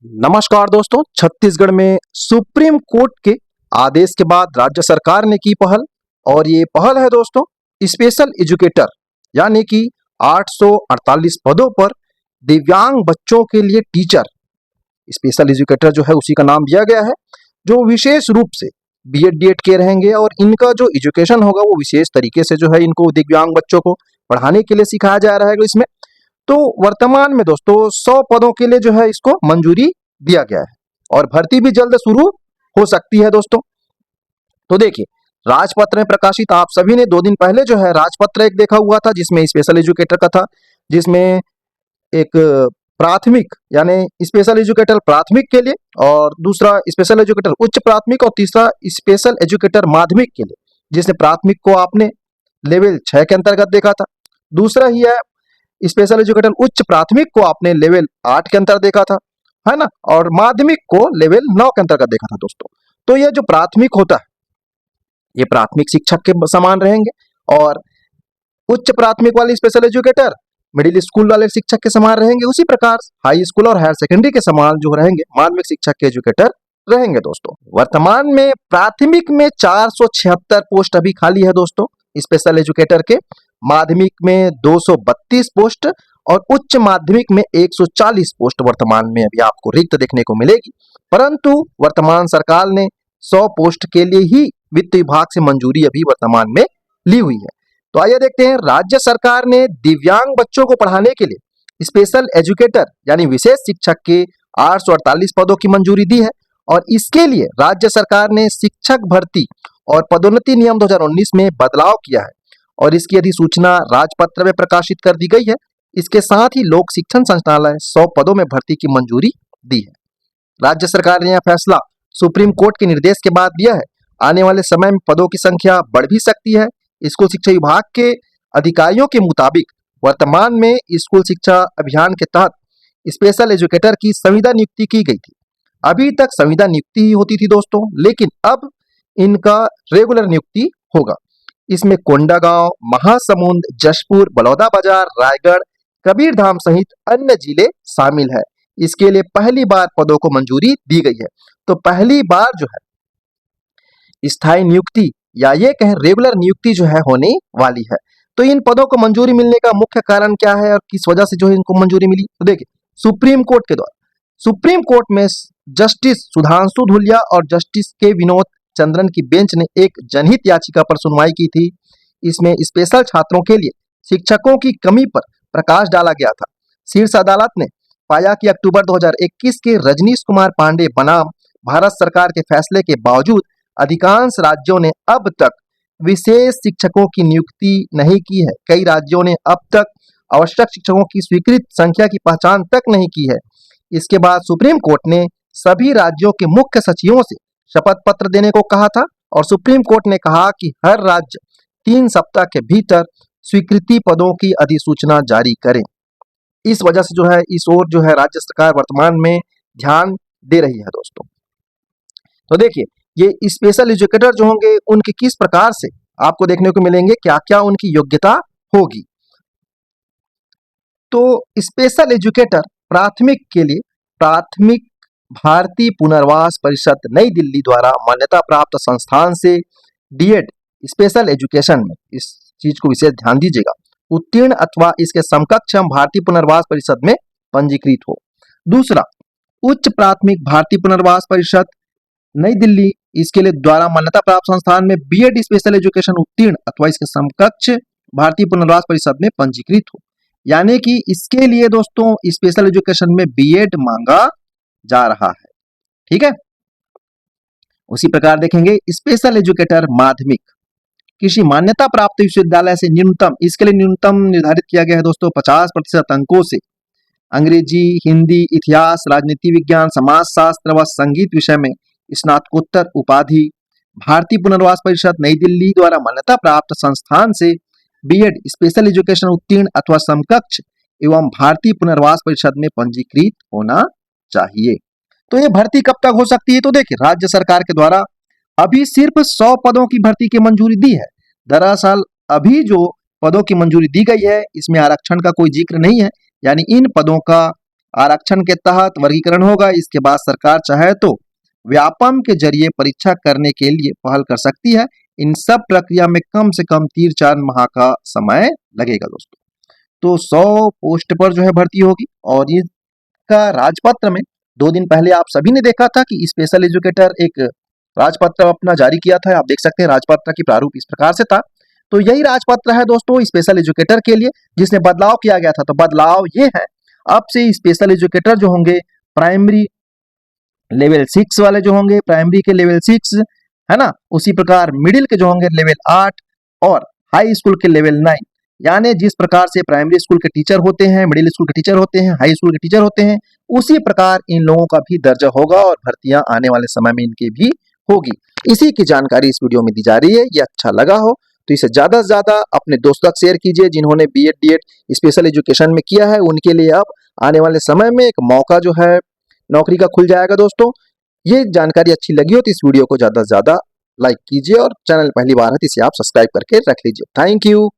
नमस्कार दोस्तों, छत्तीसगढ़ में सुप्रीम कोर्ट के आदेश के बाद राज्य सरकार ने की पहल। और ये पहल है दोस्तों स्पेशल एजुकेटर, यानी कि 848 पदों पर दिव्यांग बच्चों के लिए टीचर। स्पेशल एजुकेटर जो है उसी का नाम दिया गया है, जो विशेष रूप से बीएड डीएड के रहेंगे और इनका जो एजुकेशन होगा वो विशेष तरीके से जो है इनको दिव्यांग बच्चों को पढ़ाने के लिए सिखाया जा रहा है इसमें। तो वर्तमान में दोस्तों 100 पदों के लिए जो है इसको मंजूरी दिया गया है और भर्ती भी जल्द शुरू हो सकती है दोस्तों। तो देखिए, राजपत्र में प्रकाशित, आप सभी ने 2 दिन पहले जो है राजपत्र एक देखा हुआ था जिसमें स्पेशल एजुकेटर का था, जिसमें एक प्राथमिक यानी स्पेशल एजुकेटर प्राथमिक के लिए, और दूसरा स्पेशल एजुकेटर उच्च प्राथमिक, और तीसरा स्पेशल एजुकेटर माध्यमिक के लिए। जिसने प्राथमिक को आपने लेवल 6 के अंतर्गत देखा था, दूसरा ही है स्पेशल एजुकेटर उच्च प्राथमिक को आपने लेवल 8 के अंतर्गत देखा था, है ना, और माध्यमिक को लेवल 9 के अंतर्गत देखा था दोस्तों। तो ये जो प्राथमिक होता है ये प्राथमिक शिक्षक के समान रहेंगे, और उच्च प्राथमिक वाले स्पेशल एजुकेटर मिडिल स्कूल वाले शिक्षक के समान रहेंगे। उसी प्रकार हाई स्कूल और हायर सेकेंडरी के समान जो रहेंगे माध्यमिक शिक्षक के एजुकेटर रहेंगे दोस्तों। वर्तमान में प्राथमिक में 476 पोस्ट अभी खाली है दोस्तों स्पेशल एजुकेटर के, माध्यमिक में 232 पोस्ट और उच्च माध्यमिक में 140 पोस्ट वर्तमान में अभी आपको रिक्त देखने को मिलेगी। परंतु वर्तमान सरकार ने 100 पोस्ट के लिए ही वित्त विभाग से मंजूरी अभी वर्तमान में ली हुई है। तो आइए देखते हैं, राज्य सरकार ने दिव्यांग बच्चों को पढ़ाने के लिए स्पेशल एजुकेटर यानी विशेष शिक्षक के 848 पदों की मंजूरी दी है। और इसके लिए राज्य सरकार ने शिक्षक भर्ती और पदोन्नति नियम 2019 में बदलाव किया है और इसकी अधिसूचना राजपत्र में प्रकाशित कर दी गई है। इसके साथ ही लोक शिक्षण संचालनालय 100 पदों में भर्ती की मंजूरी दी है। राज्य सरकार ने यह फैसला सुप्रीम कोर्ट के निर्देश के बाद दिया है। आने वाले समय में पदों की संख्या बढ़ भी सकती है। स्कूल शिक्षा विभाग के अधिकारियों के मुताबिक वर्तमान में स्कूल शिक्षा अभियान के तहत स्पेशल एजुकेटर की संविदा नियुक्ति की गई थी। अभी तक संविदा नियुक्ति ही होती थी दोस्तों, लेकिन अब इनका रेगुलर नियुक्ति होगा। इसमें कोंडागांव, महासमुंद, जशपुर, बलौदाबाजार, रायगढ़, कबीरधाम सहित अन्य जिले शामिल है। इसके लिए पहली बार पदों को मंजूरी दी गई है। तो पहली बार जो है स्थायी नियुक्ति या ये कहें रेगुलर नियुक्ति जो है होने वाली है। तो इन पदों को मंजूरी मिलने का मुख्य कारण क्या है और किस वजह से जो है इनको मंजूरी मिली? तो देखिए, सुप्रीम कोर्ट के द्वारा, सुप्रीम कोर्ट में जस्टिस सुधांशु धुलिया और जस्टिस के विनोद चंद्रन की बेंच ने एक जनहित याचिका पर सुनवाई की थी। इसमें स्पेशल छात्रों के लिए शिक्षकों की कमी पर प्रकाश डाला गया था। शीर्ष अदालत ने पाया कि अक्टूबर 2021 के रजनीश कुमार पांडे बनाम भारत सरकार के फैसले के बावजूद अधिकांश राज्यों ने अब तक विशेष शिक्षकों की नियुक्ति नहीं की है। कई राज्यों ने अब तक आवश्यक शिक्षकों की स्वीकृत संख्या की पहचान तक नहीं की है। इसके बाद सुप्रीम कोर्ट ने सभी राज्यों के मुख्य सचिवों से शपथ पत्र देने को कहा था और सुप्रीम कोर्ट ने कहा कि हर राज्य 3 सप्ताह के भीतर स्वीकृति पदों की अधिसूचना जारी करें। इस वजह से जो है इस ओर जो है राज्य सरकार वर्तमान में ध्यान दे रही है दोस्तों। तो देखिए, ये स्पेशल एजुकेटर जो होंगे उनके किस प्रकार से आपको देखने को मिलेंगे, क्या क्या उनकी योग्यता होगी। तो स्पेशल एजुकेटर प्राथमिक के लिए प्राथमिक भारतीय पुनर्वास परिषद नई दिल्ली द्वारा मान्यता प्राप्त संस्थान से डीएड स्पेशल एजुकेशन में, इस चीज को विशेष ध्यान दीजिएगा, उत्तीर्ण अथवा इसके समकक्ष हम भारतीय पुनर्वास परिषद में पंजीकृत हो। दूसरा, उच्च प्राथमिक भारतीय पुनर्वास परिषद नई दिल्ली इसके लिए द्वारा मान्यता प्राप्त संस्थान में बीएड स्पेशल एजुकेशन उत्तीर्ण अथवा इसके समकक्ष भारतीय पुनर्वास परिषद में पंजीकृत हो। यानी कि इसके लिए दोस्तों स्पेशल एजुकेशन में बीएड मांगा जा रहा है। ठीक है। उसी प्रकार देखेंगे स्पेशल एजुकेटर माध्यमिक किसी मान्यता प्राप्त विश्वविद्यालय से न्यूनतम, इसके लिए न्यूनतम निर्धारित किया गया है दोस्तों 50% अंकों से अंग्रेजी, हिंदी, इतिहास, राजनीति विज्ञान, समाजशास्त्र व संगीत विषय में स्नातकोत्तर उपाधि। भारतीय पुनर्वास परिषद नई दिल्ली द्वारा मान्यता प्राप्त संस्थान से बीएड स्पेशल एजुकेशन उत्तीर्ण अथवा समकक्ष एवं भारतीय पुनर्वास परिषद में पंजीकृत होना चाहिए। तो ये भर्ती कब तक हो सकती है? तो देखिए, राज्य सरकार के द्वारा अभी सिर्फ 100 पदों की भर्ती की मंजूरी दी है। दरअसल अभी जो पदों की मंजूरी दी गई है इसमें आरक्षण का कोई जिक्र नहीं है, यानी इन पदों का आरक्षण के तहत वर्गीकरण होगा। इसके बाद सरकार चाहे तो व्यापम के जरिए परीक्षा करने के लिए पहल कर सकती है। इन सब प्रक्रिया में कम से कम 3-4 माह का समय लगेगा दोस्तों। तो 100 पोस्ट पर जो है भर्ती होगी और इसका राजपत्र में 2 दिन पहले आप सभी ने देखा था कि स्पेशल एजुकेटर एक राजपत्र अपना जारी किया था। आप देख सकते हैं राजपत्र की प्रारूप इस प्रकार से था। तो यही राजपत्र है दोस्तों स्पेशल एजुकेटर के लिए, जिसमें बदलाव किया गया था। तो बदलाव ये है, अब से स्पेशल एजुकेटर जो होंगे प्राइमरी लेवल 6 वाले जो होंगे, प्राइमरी के लेवल 6 है ना, उसी प्रकार मिडिल के जो होंगे लेवल 8 और हाई स्कूल के लेवल 9। यानी जिस प्रकार से प्राइमरी स्कूल के टीचर होते हैं, मिडिल स्कूल के टीचर होते हैं, हाई स्कूल के टीचर होते हैं, उसी प्रकार इन लोगों का भी दर्जा होगा और भर्तियां आने वाले समय में इनकी भी होगी। इसी की जानकारी इस वीडियो में दी जा रही है। ये अच्छा लगा हो तो इसे ज्यादा से ज्यादा अपने दोस्तों तक शेयर कीजिए। जिन्होंने बीएड डीएड स्पेशल एजुकेशन में किया है उनके लिए अब आने वाले समय में एक मौका जो है नौकरी का खुल जाएगा दोस्तों। ये जानकारी अच्छी लगी हो तो इस वीडियो को ज्यादा से ज्यादा लाइक कीजिए और चैनल पहली बार है तो इसे आप सब्सक्राइब करके रख लीजिए। Thank you.